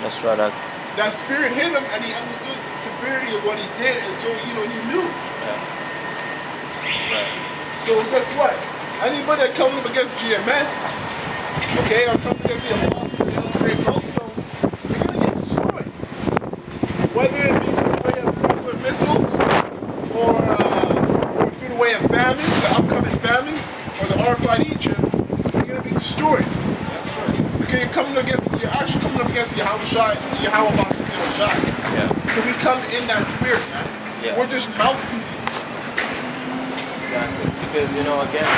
That's right. That spirit hit him, and he understood the severity of what he did, and so he knew. Yeah. That's right. So guess what? Anybody that comes up against GMS, okay, or comes against the apostles of the Great Millstone, they're gonna get destroyed. Whether it be through the way of nuclear missiles, or through the way of famine, the upcoming famine, or the RFID chip, they're gonna be destroyed. Because you're actually coming up against Yahweh Shai. Yeah. Because we come in that spirit, man. Yeah. We're just mouthpieces. Exactly. Because, again,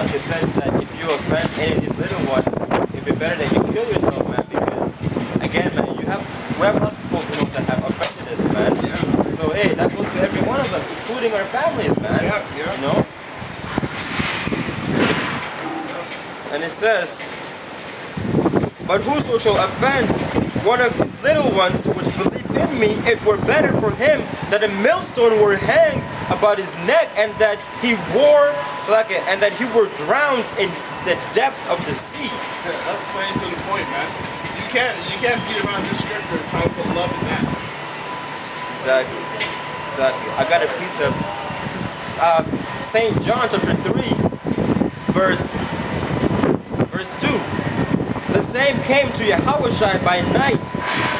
like I said, that if you offend any of these little ones, it'd be better that you kill yourself, man. Because, again, man, we have a lot of people, that have offended us, man. Yeah. So, hey, that goes to every one of us, including our families, man. Yeah. And it says, but whoso shall offend one of these little ones which believe in me, it were better for him that a millstone were hanged about his neck, and that he were drowned in the depths of the sea. Yeah, that's plain to the point, man. You can't beat around this scripture and try to put love in that. Exactly. I got a piece of this is St. John chapter 3, verse 2. The same came to Yahushua by night,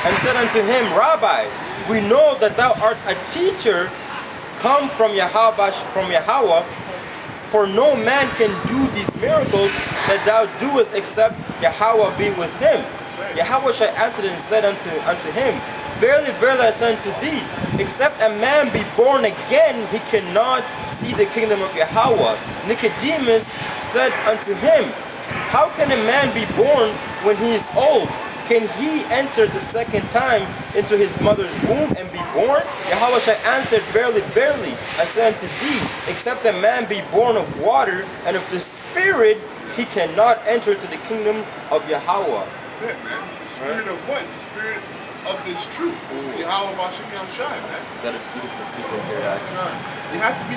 and said unto him, Rabbi, we know that thou art a teacher come from Yahweh, for no man can do these miracles that thou doest except Yahweh be with him. Yahushua answered and said unto him, Verily, verily, I say unto thee, except a man be born again, he cannot see the kingdom of Yahweh. Nicodemus said unto him, How can a man be born when he is old? Can he enter the second time into his mother's womb and be born? Yahushua answered, Verily, verily, I say unto thee, except a man be born of water and of the Spirit, he cannot enter into the kingdom of Yahweh. That's it, man. The spirit of what? The spirit of this truth. Which is Yahweh Bashem Yom Shai, man. Got a beautiful piece of here, You have to be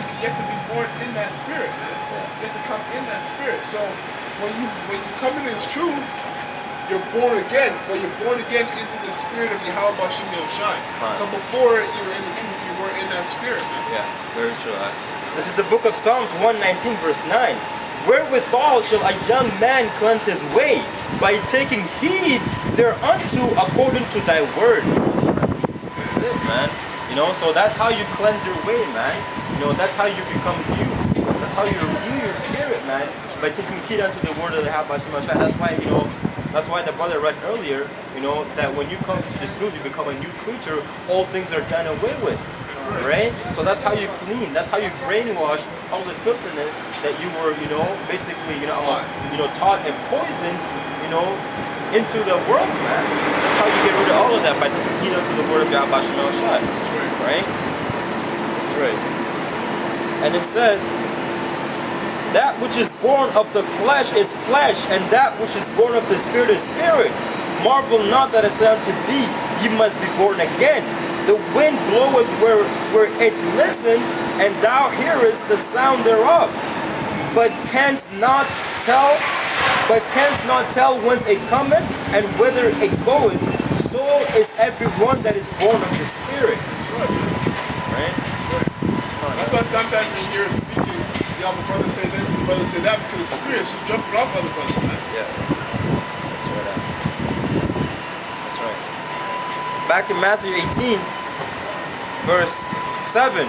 born in that spirit, man. You have to come in that spirit. So when you come in this truth, you're born again, but you're born again into the spirit of Yahweh Bashem Yom Shai. But before you were in the truth, you weren't in that spirit, man. Yeah, very true. This is the book of Psalms 119, verse 9. Wherewithal shall a young man cleanse his way? By taking heed thereunto according to thy word. That's it, man. So that's how you cleanse your way, man. That's how you become new. That's how you renew your spirit, man. By taking heed unto the word of the Yahweh. That's why the brother read earlier, that when you come to this truth, you become a new creature. All things are done away with. Right? So that's how you clean. That's how you brainwash all the filthiness that you were, basically, taught and poisoned, into the world, man. That's how you get rid of all of that, by taking heed unto the word of Yahweh Shalom Shai. Right? That's right. And it says, that which is born of the flesh is flesh, and that which is born of the spirit is spirit. Marvel not that I say unto thee, ye must be born again. The wind bloweth where it listens, and thou hearest the sound thereof, but canst not tell whence it cometh and whither it goeth. So is everyone that is born of the Spirit. Right? That's why sometimes when you hear speaking, you have a brother say this and the brother say that, because the Spirit is just jumping off other brothers, man. Yeah. That's right. That's right. Back in Matthew 18, verse 7,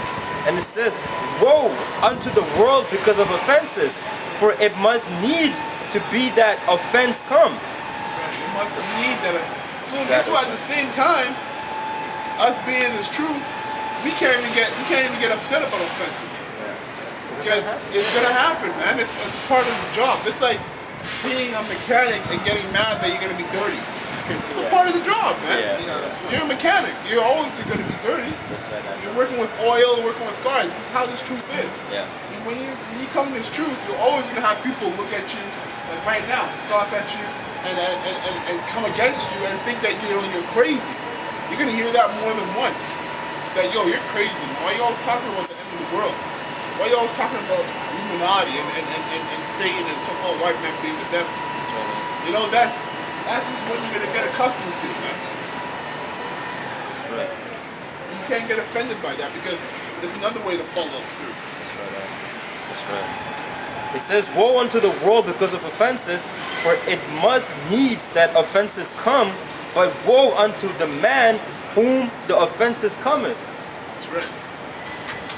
and it says, Woe unto the world because of offenses, for it must need to be that offense come. It must need that. So that's why at the same time, us being this truth, we can't even get upset about offenses. Because it's gonna happen, man. It's part of the job. It's like being a mechanic and getting mad that you're gonna be dirty. It's a part of the job, man. You're a mechanic. You're always going to be dirty. You're working with oil, working with cars. This is how this truth is. When you come to this truth, you're always going to have people look at you, like right now, scoff at you, and come against you and think that you're crazy. You're going to hear that more than once. That, yo, you're crazy. Why are you always talking about the end of the world? Why are you always talking about Illuminati and Satan and so-called white men being the devil? That's just what you're gonna get accustomed to, man. That's right. You can't get offended by that because there's another way to follow through. That's right. That's right. It says, "Woe unto the world because of offenses, for it must needs that offenses come, but woe unto the man whom the offenses cometh." That's right.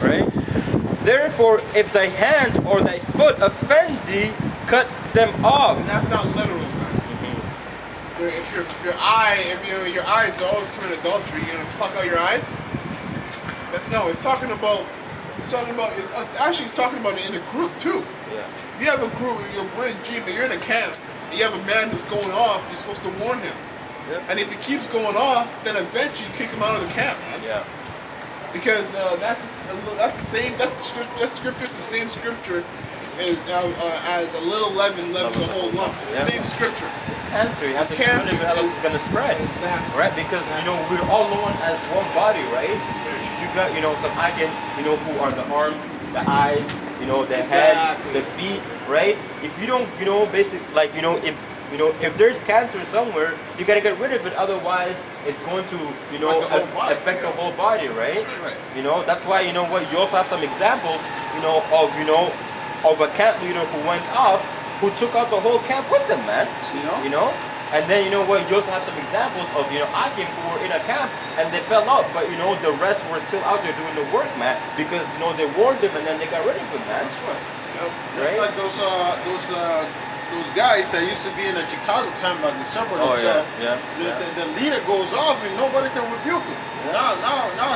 Right? "Therefore, if thy hand or thy foot offend thee, cut them off." And that's not literal, man. If your eyes are always commit adultery, you're gonna pluck out your eyes. It's talking about. It's talking about it in a group too. Yeah. If you have a group, we're in gym, you're in a camp, and you have a man who's going off, you're supposed to warn him. Yep. And if he keeps going off, then eventually you kick him out of the camp, man. Yeah. Because that's the same. That scripture's the same scripture as a little leaven leaven the whole lump. It's the same scripture. It's cancer. You have to cancer. get rid of it, else it's gonna spread. Exactly. Right? Because we're all known as one body, right? You got some icons, who are the arms, the eyes, the head, Exactly. the feet, right? If you don't, if there's cancer somewhere, you gotta get rid of it. Otherwise, it's going to, affect the whole body, right? That's right. That's why, you also have some examples, of a camp leader who went off, who took out the whole camp with them, man. And then you also have some examples of Akim who were in a camp and they fell out, but the rest were still out there doing the work, man, because they warned them and then they got rid of them, man. Right. Right? Just like those guys that used to be in a Chicago camp by the suburb Oh, themselves. yeah. The leader goes off and nobody can rebuke him. Yeah. Now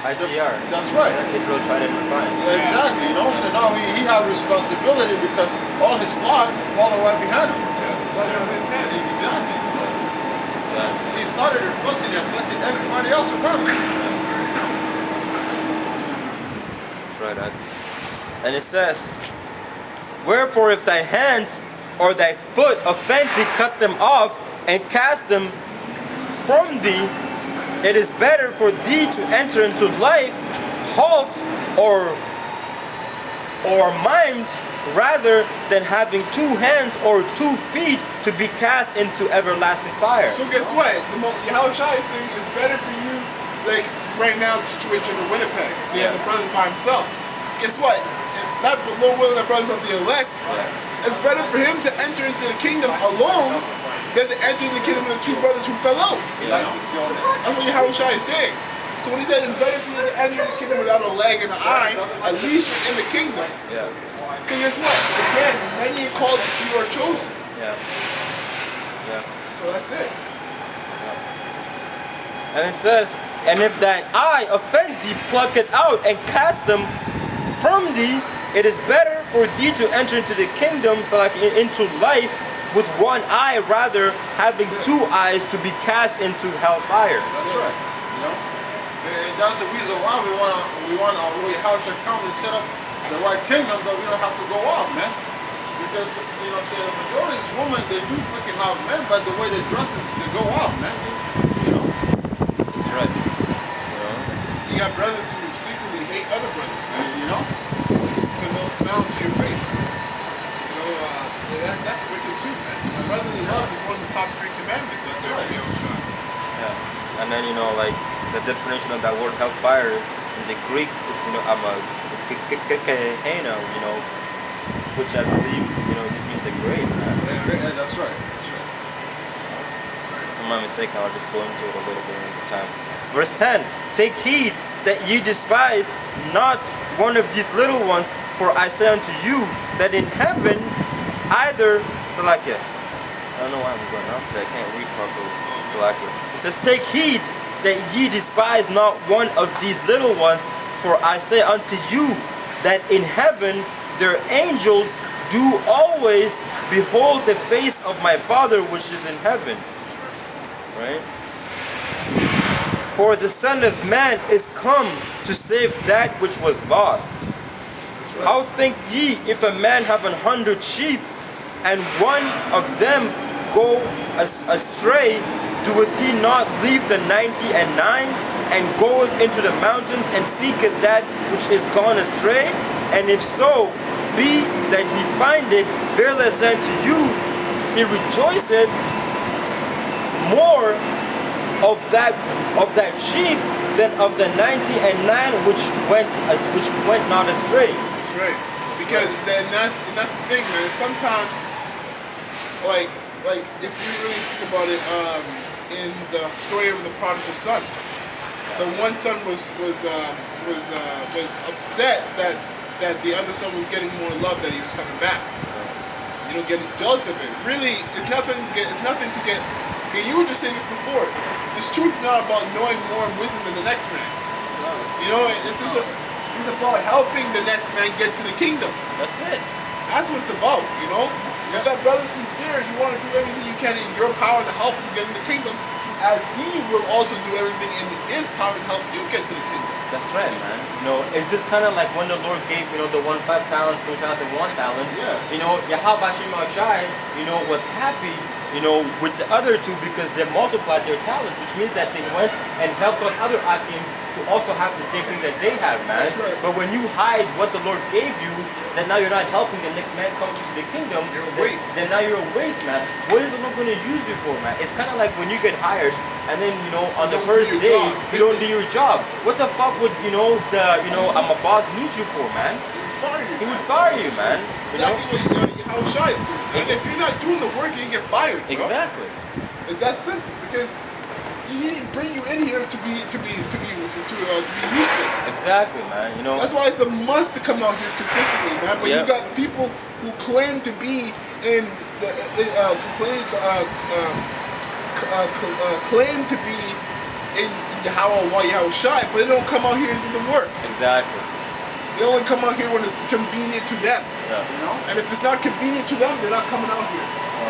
ITR. That's right. Israel tried to refine. Exactly. So now he has responsibility because all his flock follow right behind him. Blood on his head. Exactly. So, He started it first and he affected everybody else around him. that's right. And it says, "Wherefore if thy hand or thy foot offend thee, cut them off and cast them from thee. It is better for thee to enter into life halt or maimed, rather than having 2 hands or 2 feet to be cast into everlasting fire." So guess what? Yahushua is saying it's better for you, like right now the situation in Winnipeg. Yeah. The brother's by himself. Guess what? If that little one of the brothers of the elect, it's better for him to enter into the kingdom alone than to enter into the kingdom with the 2 brothers who fell out. That's what Yahushua is saying. So when he said it's better for you to enter the kingdom without a leg and an eye, at least you're in the kingdom. Yeah. Because guess what? Again, many are called, few are chosen. Yeah. Yeah. So that's it. And it says, "And if thine eye offend thee, pluck it out and cast them from thee. It is better for thee to enter into the kingdom, so like into life, with 1 eye, rather having 2 eyes to be cast into hellfire." That's right. And that's the reason why we want our Lord Yahushua to come and set up the right kingdom, that we don't have to go off, man. Because the majority of these women, they do freaking have men, but the way they dress is they go off, man. That's right. You got brothers who secretly hate other brothers, man. And they'll smile to your face. That's wicked too, man. Brotherly love is one of the top 3 commandments. That's right, Yahushua. Yeah. And then like the definition of that word hellfire in the Greek, it's which I believe this means a grave, man. Yeah, that's right. If I'm not mistaken, I'll just go into it a little bit at a time. Verse 10, "Take heed that ye despise not one of these little ones, for I say unto you that in heaven either Salakia." I don't know why I'm going out today. I can't read properly. Salakia. It says, "Take heed that ye despise not one of these little ones, for I say unto you that in heaven their angels do always behold the face of my Father which is in heaven." Right? "For the Son of Man is come to save that which was lost. How think ye, if a man have 100 sheep, and one of them go astray, doeth he not leave the 99 and goeth into the mountains and seeketh that which is gone astray? And if so be that he find it, verily I say unto you, he rejoiceth more of that sheep than of the 99 which went not astray. That's right. Because then that's the thing, man. Sometimes, like if you really think about it, in the story of the prodigal son, the one son was upset that the other son was getting more love, that he was coming back. You know, getting jealous of it. Really, it's nothing to get. Okay, you were just saying this before. This truth is not about knowing more wisdom than the next man. You know, it's about helping the next man get to the kingdom. That's it. That's what it's about, you know? If that brother's sincere, you want to do everything you can in your power to help him get in the kingdom, as he will also do everything in his power to help you get to the kingdom. That's right, man. You know, it's just kind of like when the Lord gave, you know, the 1 5 talents, 2 talents, and 1 talent. Yeah. You know, Yahweh Shai, you know, was happy, you know, with the other two because they multiplied their talent, which means that they went and helped out other Akims to also have the same thing that they have, man. That's right. But when you hide what the Lord gave you, then now you're not helping the next man come to the kingdom. You're a waste. Then now you're a waste, man. What is the Lord going to use you for, man? It's kind of like when you get hired, and then, you know, on the don't do first your day, job. you don't do your job. What the fuck would, I'm a boss need you for, man? He would fire you. He would fire you, man. You know? Exactly what Yahweh Shai is doing. And if you're not doing the work, you get fired, bro. Exactly. It's that simple, because he didn't bring you in here to be useless. Exactly, man. You know. That's why it's a must to come out here consistently, man. But Yeah. you got people who claim to be in the claim to be in Yahweh Shai, but they don't come out here and do the work. Exactly. They only come out here when it's convenient to them. Yeah. You know? And if it's not convenient to them, they're not coming out here.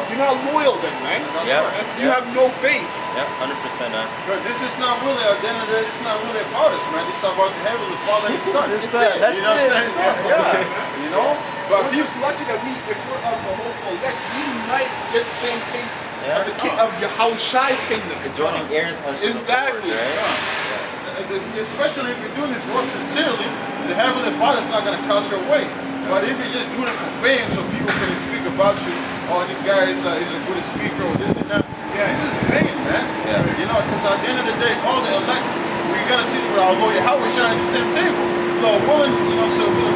You're not loyal then, man. Yeah. You have no faith. Yeah, 100%, man. But this is not really, at the end of the day, it's not really about us, man. This is about the Heavenly Father and His Son. That's it. That's You know what I'm it. saying? Yeah. You know? But But we're just lucky that if we're of the whole elect, we might get the same taste Yeah. of the of Yahweh Shai's kingdom. Joining heirs unto Exactly. the Lord, right? especially if you're doing this work sincerely, the Heavenly Father's not going to cost your way. But if you're just doing it for fame so people can speak about you, oh, this guy is a good speaker or this and that, this is fame, man. Yeah. You know, because at the end of the day, all the elect, we're going to see with our Lord Yahweh Shai at the same table. Lord willing, you know, so we'll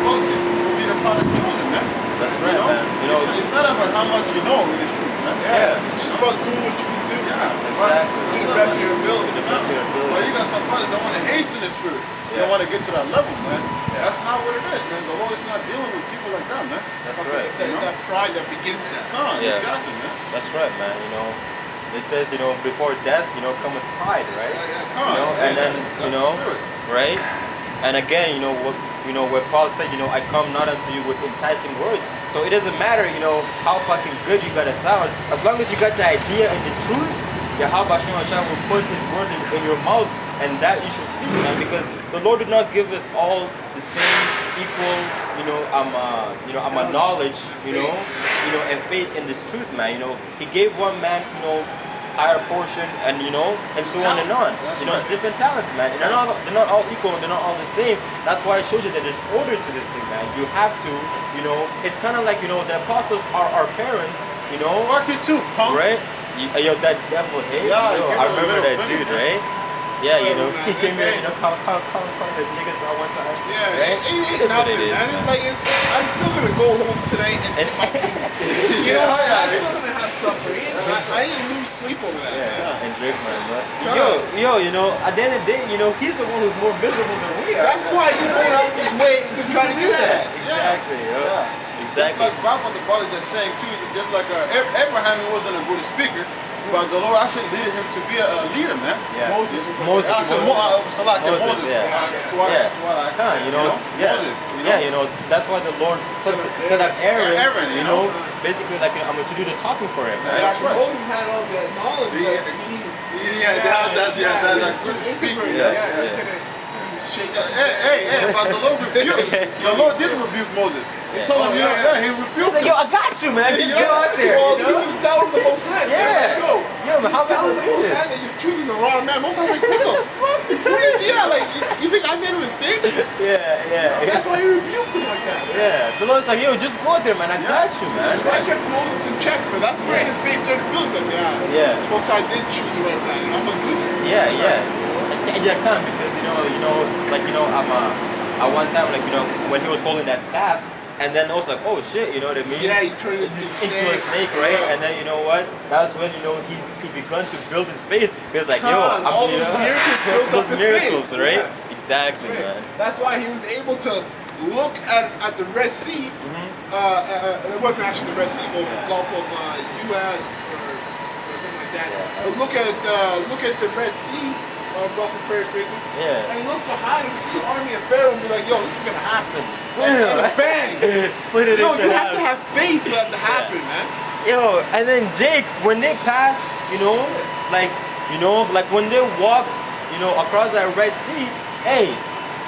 be the part of chosen, man. That's right, man. You know, it's not about how much you know in this truth, man. Yeah. It's just about doing what you can do. Yeah, Exactly. To the best of your ability. To the best of your ability. Well, you got some brothers that don't want to hasten the spirit. They don't want to get to that level, man. That's not what it is, man. The Lord is not dealing with people like that, man. That's Okay, right. it's that pride that begins that. Come on, Yeah. exactly, man. That's right, man. You know, it says, you know, before death, you know, cometh pride, right? Come on. You know, and then, That's you know, the spirit. right? And again, you know, what Paul said, you know, I come not unto you with enticing words. So it doesn't matter, you know, how fucking good you gotta sound. As long as you got the idea and the truth, Yahweh Shai will put his words in your mouth, and that you should speak, man. Because the Lord did not give us all the same equal, knowledge, and faith in this truth, man. You know, He gave one man, you know, higher portion, and and so on and on. That's You know, right. different talents, man. And they're not all equal, and they're not all the same. That's why it shows you that there's order to this thing, man. You have to, it's kind of like, the apostles are our parents, Fuck you too, punk. right? That devil, hey, Yeah, give I him a remember middle that finger, dude, man. right? Yeah, Whatever, man. he came It's here, ain't- call the niggas out one time. Yeah, right? it It ain't is what nothing, it is, man. man. It's like, I'm still gonna go home today and eat my food. You know, I'm still gonna have supper. I ain't lose sleep over that, man. Yeah, and drink, man. But Come at the end of the day, he's the one who's more miserable than we are. That's why he's going out of his way to try to get at us. Exactly, yo. Yeah. Just Exactly. like back what the brother just saying too, just like Abraham, he wasn't a good speaker, but the Lord actually leaded him to be a leader, man. Yeah. Moses was like Moses. that. Moses, yeah. Twilight, Huh, yeah. Moses, That's why the Lord set up Aaron, Aaron, basically like, I'm going to do the talking for him. Yeah. Yeah, That's right. Moses had all that knowledge, but he that good speaker. Yeah, Yeah. he couldn't shake Hey, but the Lord rebuked. The Lord did rebuke Moses. He told him, he rebuked He's like, him. yo, I got you, man. Just Yeah. go out there. Well, You he know? was doubting the Most High. Yeah. Yo, Yo, but how telling the valid Most is High it? that you're choosing the wrong man. Most High's like, what the fuck? Yeah, like, you think I made a mistake? Yeah. That's why he rebuked him like that. Yeah. The Lord's like, yo, just go out there, man. I got you, man. That kept Moses in check, but that's where his faith started building. Like, Yeah. the Most High did choose the right man, and I'm gonna do this. Yeah. Yeah, I can because at one time, like, when he was holding that staff, and then also like, oh shit, you know what I mean? Yeah, he turned into a Into snake. a snake, right? Yeah. And then you know what? That's when he begun to build his faith. He was like, yo, Come on, all you those know, miracles built up those his miracles, faith. right? Yeah. Exactly, man. That's why he was able to look at the Red Sea. It wasn't actually the Red Sea, but the Gulf of U.S. or something like that. Yeah. But look at the Red Sea, Gulf of paraphrasing. Yeah. And look behind him, see the army of Pharaoh, and be like, yo, this is gonna happen. Yeah. And bang! Split it Yo, into you have half. to have faith for that to happen, man. Yo, and then Jake, when they passed, like when they walked, across that Red Sea, hey,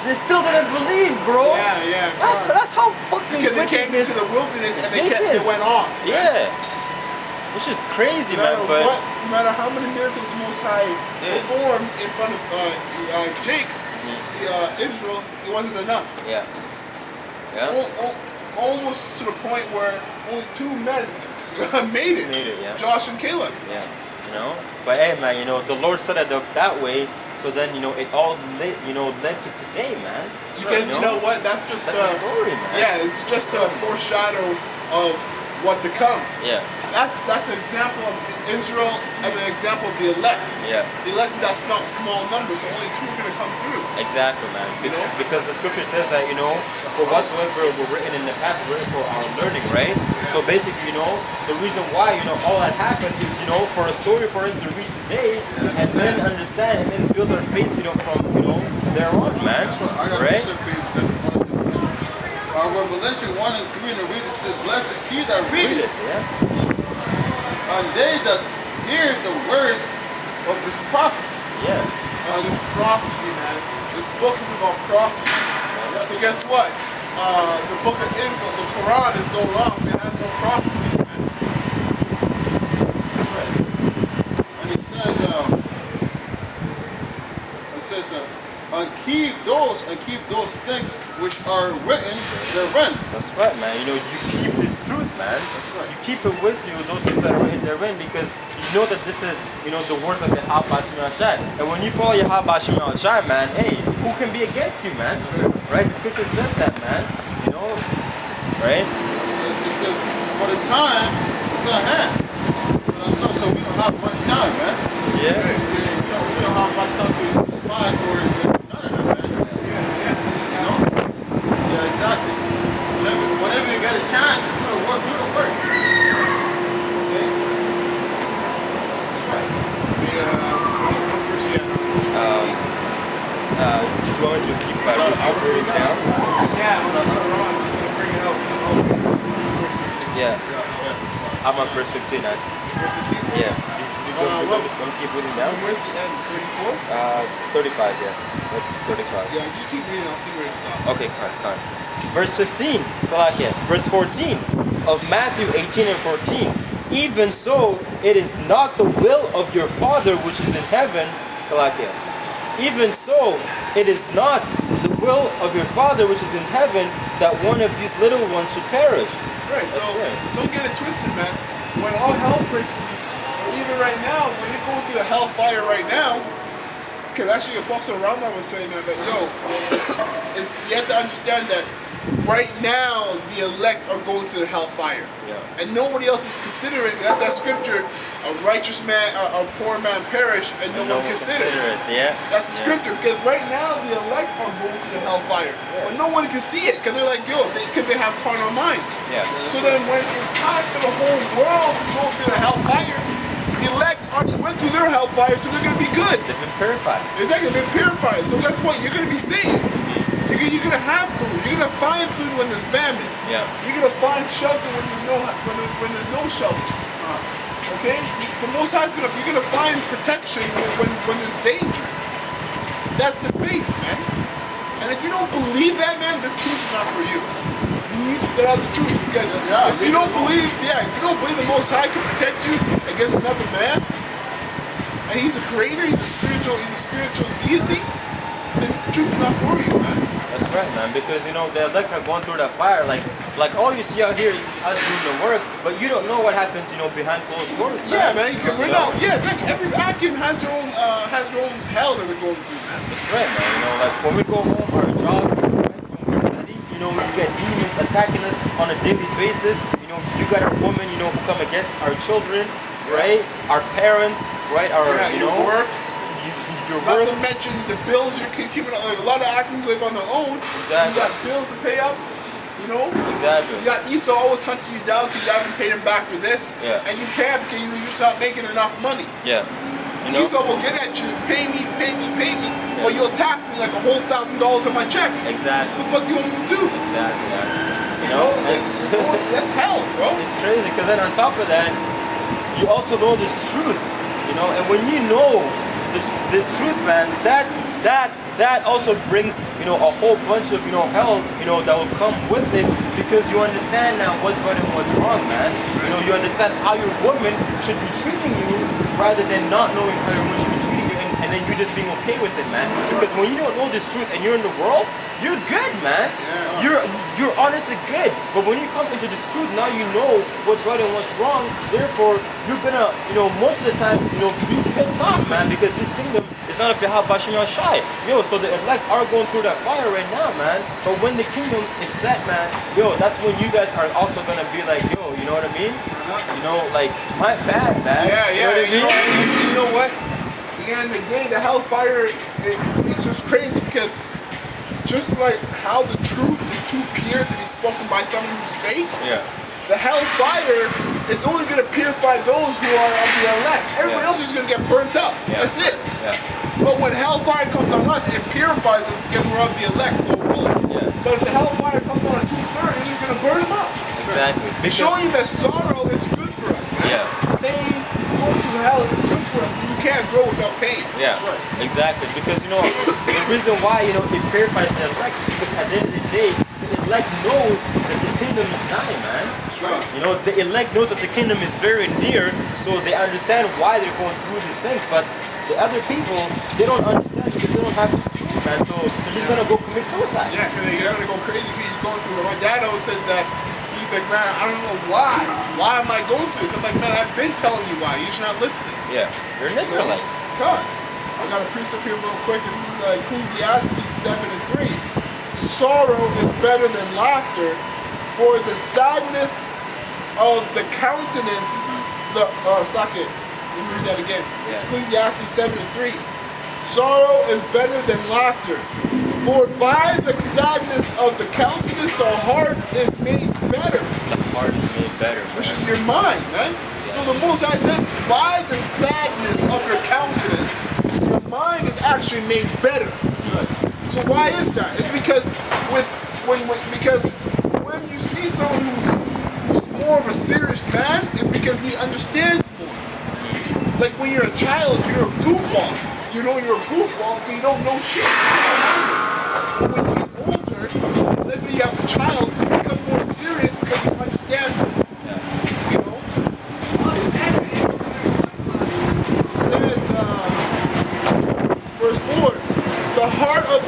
they still didn't believe, bro. Yeah. That's how fucking Because they wicked came this into the wilderness and Jake they is. went off. man. Yeah. Which is crazy, No man. matter But no matter how many miracles the Most High Yeah. performed in front of Jake, Israel, it wasn't enough. yeah. Almost to the point where only two men made it. Made it, yeah. Josh and Caleb. Yeah. But hey, man, the Lord set it up that way. So then, it all led to today, man. Because you know what? That's just That's the story, man. Yeah, it's just a foreshadow of what to come. Yeah. That's an example of Israel and an example of the elect. Yeah. The elect is that small number, so only two are gonna come through. Exactly, man. You know? Because the scripture says that, for whatsoever were written in the past were written for our learning, right? So basically, the reason why, all that happened is, for a story for us to read today and then understand and then build our faith, from, there on, man. I got Right? to because Revelation 1 and 3 in the read it says, blessed is he that Read readeth, it, yeah? and they that hear the words of this prophecy. Yeah. This prophecy, man. This book is about prophecy. So guess what? The book of Islam, the Quran is going off. It has no prophecies, man. And it says, and keep those things which are written therein. That's right, man. You keep this truth, man. That's right. You keep it with you, those things that are written therein, because you know that this is, the words of Yahweh Bashim Shai. And when you follow Yahweh Bashim Shai, man, hey, who can be against you, man? Right? The scripture says that, man. Right? It says, for the time is at hand. So we don't have much time, man. Yeah. We don't have much time to find or none of that, man. Yeah, exactly. Whenever you get a chance, you do the work. Okay? What verse you at? Did you want me to keep reading down? Yeah, I'm gonna bring it up. Yeah. I'm on verse 15 now. Verse 15. Yeah. Did you want to keep reading down? Where's the end? 34? 35, yeah. 35. Yeah, just keep reading. I'll see where it stops. Okay, come. Verse 15, Salakia. Verse 14 of Matthew 18 and 14. Even so, it is not the will of your Father which is in heaven, Salakia. Even so, it is not the will of your Father which is in heaven that one of these little ones should perish. That's right. So That's right. don't get it twisted, man. When all hell breaks loose, or even right now, when you're going through the hellfire right now, because actually Apostle Rambam was saying that you have to understand that right now the elect are going through the hellfire. Yeah. And nobody else is considering, that's that scripture, a righteous man, a poor man perish, and no one consider it. Yeah. That's the scripture, because right now the elect are going through the hellfire. But no one can see it, because they're like, because they have carnal minds. Yeah. So then when it's time for the whole world to go through the hellfire, the elect already went through their hellfire, so they're going to be good. They've been purified. Exactly, they're purified. So guess what? You're going to be saved. You're going to have food. You're going to find food when there's famine. Yeah. You're going to find shelter when there's no shelter. Okay? The Most High is you're going to find protection when there's danger. That's the faith, man. And if you don't believe that, man, this truth is not for you. You need to get out the truth because if you don't believe, if you don't believe the Most High can protect you against another man, and He's a creator, He's a spiritual deity, then this truth is not for you, man. That's right, man. Because the elect are going through that fire. Like all you see out here is just us doing the work, but you don't know what happens, behind closed doors. Yeah, man. We're not. Yeah, exactly. Every vacuum has their own hell that they're going through, man. That's right, man. Like when we go home, our jobs, right? When we study, we get demons attacking us on a daily basis. You got our women, who come against our children, right? Our parents, right? Our your work. Your Not work. to mention the bills you're keeping. Like a lot of actors live on their own. Exactly. You got bills to pay up. Exactly. You got Esau always hunting you down because you haven't paid him back for this. Yeah. And you can't because you're just not making enough money. Yeah. Esau will get at you, pay me, Yeah. but you'll tax me like a whole $1,000 on my check. Exactly. What the fuck do you want me to do? Exactly. Like, that's hell, bro. It's crazy because then on top of that, you also know this truth, and when you know this truth, man, that also brings a whole bunch of hell that will come with it because you understand now what's right and what's wrong, man. You understand how your woman should be treating you rather than not knowing how your woman should be treating you and then you just being okay with it, man. Because when you don't know this truth and you're in the world, you're good, man. Yeah. You're honestly good. But when you come into this truth, now you know what's right and what's wrong. Therefore, you're gonna, most of the time, be pissed off, man, because this kingdom is not a Fihab Bashim Shai. So the elect are going through that fire right now, man. But when the kingdom is set, man, that's when you guys are also gonna be like, you know what I mean? Like, my bad, man. Yeah. You know what I mean? You know what? At the end of the day, the hellfire, it's just crazy because just like how the truth is too pure to be spoken by someone who's fake, the hellfire is only going to purify those who are of the elect. Everybody else is going to get burnt up. That's it. But when hellfire comes on us, it purifies us because we're of the elect, Lord willing. But if the hellfire comes on a 2/3, it's going to burn them up. Exactly. It's showing you that sorrow is good for us, man. Pain, going through hell is good for us. You can't grow without pain. Yeah, that's right. Exactly. Because the reason why it purifies the elect is because at the end of the day, the elect knows that the kingdom is nigh, man. That's right. The elect knows that the kingdom is very near, so they understand why they're going through these things. But the other people, they don't understand because they don't have this truth, man. So they're just gonna go commit suicide. Yeah, because they're gonna go crazy because you're going through it. My dad always says that. He's like, man, I don't know why. Why am I going through this? I'm like, man, I've been telling you why. You're just not listening. Yeah, you're an Israelite. God. I got a precept here real quick. This is Ecclesiastes 7:3. Sorrow is better than laughter, for the sadness of the countenance, Saket. Let me read that again. It's Ecclesiastes 7:3. Sorrow is better than laughter, for by the sadness of the countenance, the heart is made better. The heart is made better, man. Which is your mind, man. So the Most High said, by the sadness of your countenance, your mind is actually made better. So why is that? It's because when you see someone who's more of a serious man, it's because he understands more. Like when you're a child, you're a goofball. You're a goofball because you don't know shit. But when you get older, let's say you have a child, you become more serious because you understand more. Verse 4, the heart of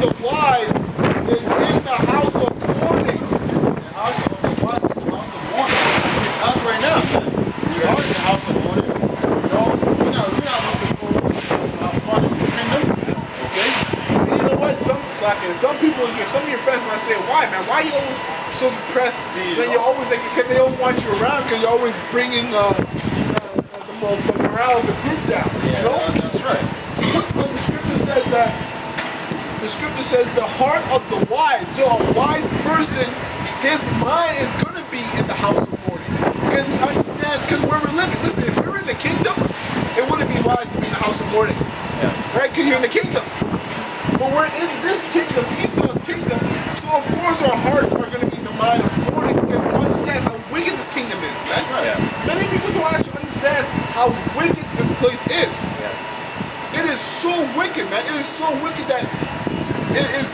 the wise is in the house of mourning. The house of the wise is the house of mourning. That's right now. We are in the house of mourning. We're not looking forward to have fun in this kingdom. Okay? And you know what? Some people, some of your friends might say, why, man? Why are you always so depressed? Then you're always like, because they don't want you around because you're always bringing the morale of the group down. That's right. But the scripture says the heart of the wise. So a wise person, his mind is going to be in the house of mourning because he understands. Because where we're living, listen, if we were in the kingdom, it wouldn't be wise to be in the house of mourning, right? Because you're in the kingdom. But we're in this kingdom, Esau's kingdom. So of course our hearts are going to be in the mind of mourning because we understand how wicked this kingdom is, man. Many people don't actually understand how wicked this place is. It is is so wicked, man. It is so wicked that it is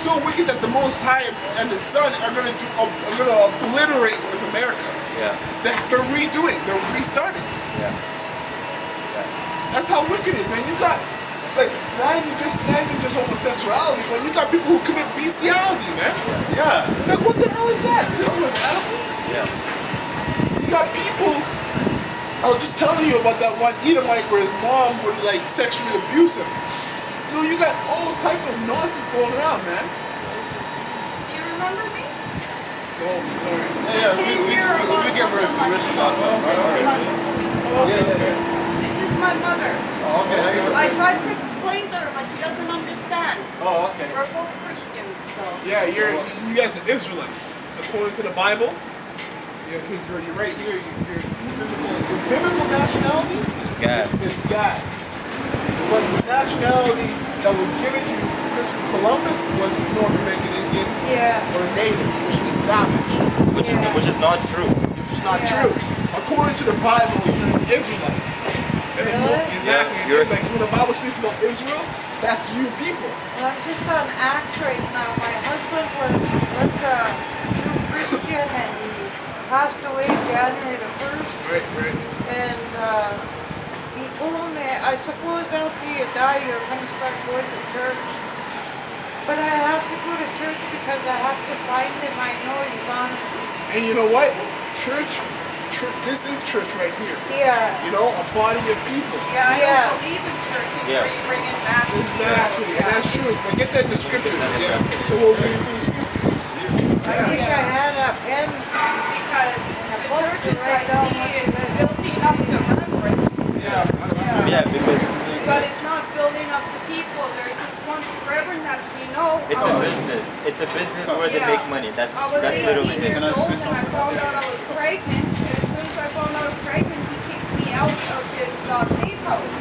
so wicked that the Most High and the Son are gonna obliterate with America. Yeah. They're redoing. They're restarting. Yeah. That's how wicked it is, man. You got like not even just homosexuality, but you got people who commit bestiality, man. Yeah. Like what the hell is that? Sitting with animals? Yeah. You got people. I was just telling you about that one Edomite where his mom would like sexually abuse him. You know, you got all type of nonsense going around, man. Do you remember me? Oh, sorry. Yeah, we get very information about that, right? Yeah. This is my mother. Oh, okay. I tried to explain to her, but she doesn't understand. Oh, okay. We're both Christians, so. Yeah, you guys are Israelites, according to the Bible. Yeah, you're right here. Your biblical nationality God. is God. But the nationality that was given to you from Christopher Columbus was North American Indians Yeah. or natives, which means savage. Which is not true. It's not true. According to the Bible, you're an Israelite. And Really? exactly. Yeah, It's like when the Bible speaks about Israel, that's you people. Well, I'm just on Acts right now. My husband was a true Christian and he passed away January the 1st. Right. And he told me, I suppose after you die, you're going to start going to church. But I have to go to church because I have to find him. I know he's on it. And you know what? Church, this is church right here. Yeah. You know, a body of people. Yeah, I Yeah. don't believe in churches Yeah. where you bring in mass Exactly, and that's true. But get that in the scriptures. Yeah. So we'll read through the scriptures. I wish I had a pen. because the book to churches write I down see what is you read. building up the reverence, Yeah, because but it's not building up the people. There's this one reverend that we know. it's a business. It's a business where they Yeah. make money. That's I was literally 18 it. years old and I found out I was pregnant. And as soon as I found out I was pregnant, he kicked me out of his safe house.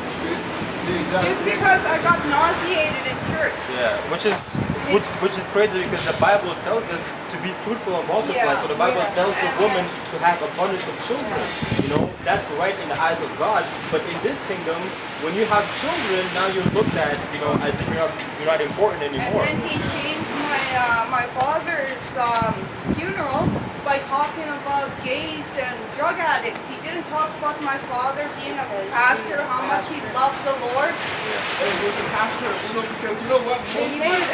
Just because I got nauseated in church. Yeah, which is crazy because the Bible tells us to be fruitful and multiply. Yeah, So the Bible yeah. tells the woman to have abundance of children. You know, that's right in the eyes of God. But in this kingdom, when you have children, now you're looked at, you know, as if you're not important And anymore. then he shamed my father's funeral by talking about gays and drug addicts. He didn't talk about my father being a pastor, how much he loved the Lord. And with the pastor, you know, because you know what? Most He of my,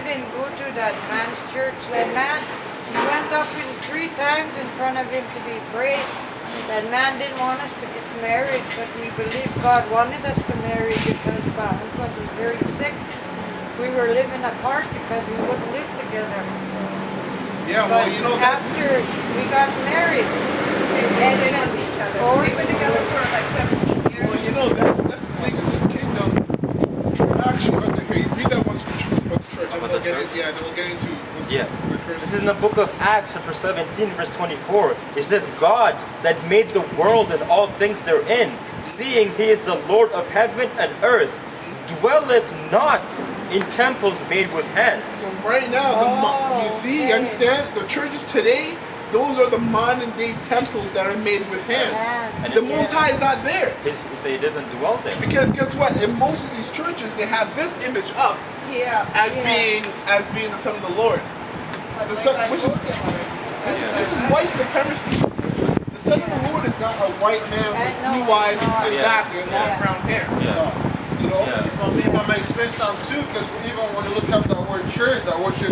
didn't go to that man's church. That man, he went up 3 times in front of him to be prayed. That man didn't want us to get married, but we believe God wanted us to marry because my husband was very sick. We were living apart because we wouldn't live together. yeah, well, But you know, that's, after we got married, it had They been loved each other. Oh, We've been together for like 17 years. well, you know, that's the thing of this kingdom. Actually, okay, you read that one scripture first about the church, and About we'll the get church? it. Yeah, then we'll get into Yeah. the curse. This is in the book of Acts, chapter 17, verse 24. It says, God that made the world and all things therein, seeing he is the Lord of heaven and earth, dwelleth not in temples made with hands. So right now, you see, you understand? The churches today, those are the modern day temples that are made with hands. Hands. The Most High is not there. He say he doesn't dwell there. Because guess what? In most of these churches, they have this image up Yeah. as Yeah. being the Son of the Lord. But The like son, I which told is you already. this is white supremacy. The Son of the Lord is not a white man with No, blue eyes, it's not. exactly, and long Yeah. brown hair. Yeah. You know. Yeah. If I may explain something too, because even when you look up that word church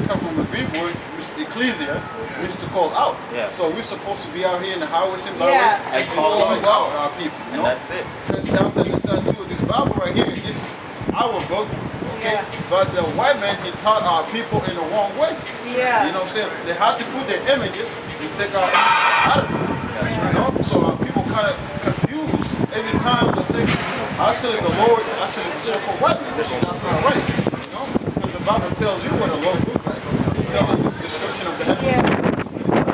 comes from the Greek word, which is ecclesia, which is to call out. Yeah. So we're supposed to be out here in the highways and Yeah. byways and call out our people. You And know? that's it. Because you have to understand too, this Bible right here, this is our book, okay? Yeah. But the white man, he taught our people in the wrong way. Yeah. You know what I'm saying? They had to put their images and take our images out of it. You know? So our people kind of confused every time they think, I say the Lord, I say the so-called white man. That's not right. You know? Because the Bible tells you what the Lord looks like. It tells the description of the heaven. Yeah.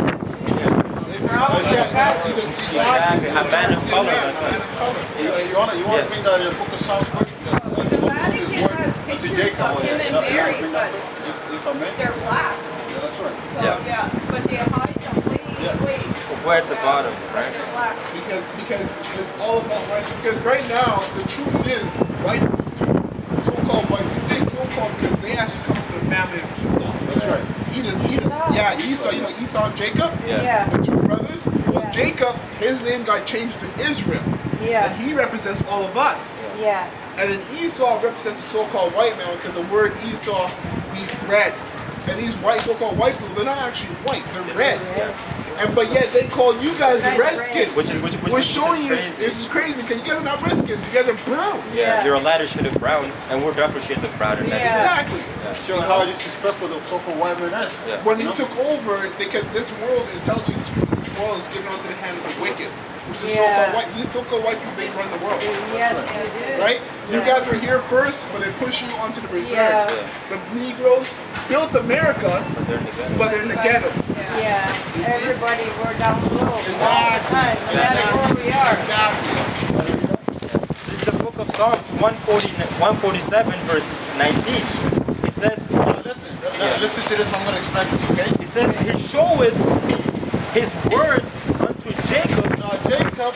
Exactly. A man of color. You want to Yes. bring that in the book of Psalms quick? The Vatican has pictures of him and Mary, but If I may? they're black. Yeah, that's right. So, Yeah. yeah. But they hide them way Wait. We're at the bottom, right? Black. Because it's all about rights. Because right now the truth is white, so-called white. We say so-called because they actually come from the family of Esau. That's right. Esau. You know Esau and Jacob, Yeah. the two brothers. Well, Yeah. Jacob, his name got changed to Israel, Yeah. and he represents all of us. Yeah. And then Esau represents the so-called white man because the word Esau means red. And these white so-called white people, they're not actually white, they're red. And but yet they call you guys the Redskins. Which We're is showing you crazy. this is crazy because you guys are not Redskins, you guys are brown. Yeah, Yeah. you're a lighter shade of brown, and we're darker shades of brown, and that's Yeah. Exactly. Showing how disrespectful the so-called white man is. Yeah. When he took over, because this world, it tells you the scripture, this world is given onto the hand of the wicked, which is Yeah. so-called white. These so-called white people, they run the world. Yes, you do. Right? You Yeah. guys were here first, but they push you onto the reserves. Yeah. The Negroes built America, but they're in the ghetto. but they're in the ghettos. Yeah. You see? Everybody, we're down low all the Exactly. time. No matter where we are. Exactly. This is the book of Psalms 147, verse 19. It says, Listen to this, I'm going to explain this, okay? it says, He showeth His words unto Jacob. Now,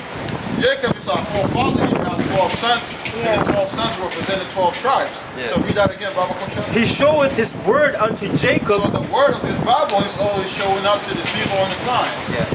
Jacob is our forefather. He has 12 sons, Yeah. and the 12 sons represent the 12 tribes. Yeah. So read that again, Baba Kosha. He showeth His word unto So Jacob. the word of this Bible is always showing up to the people on the sign. Yeah.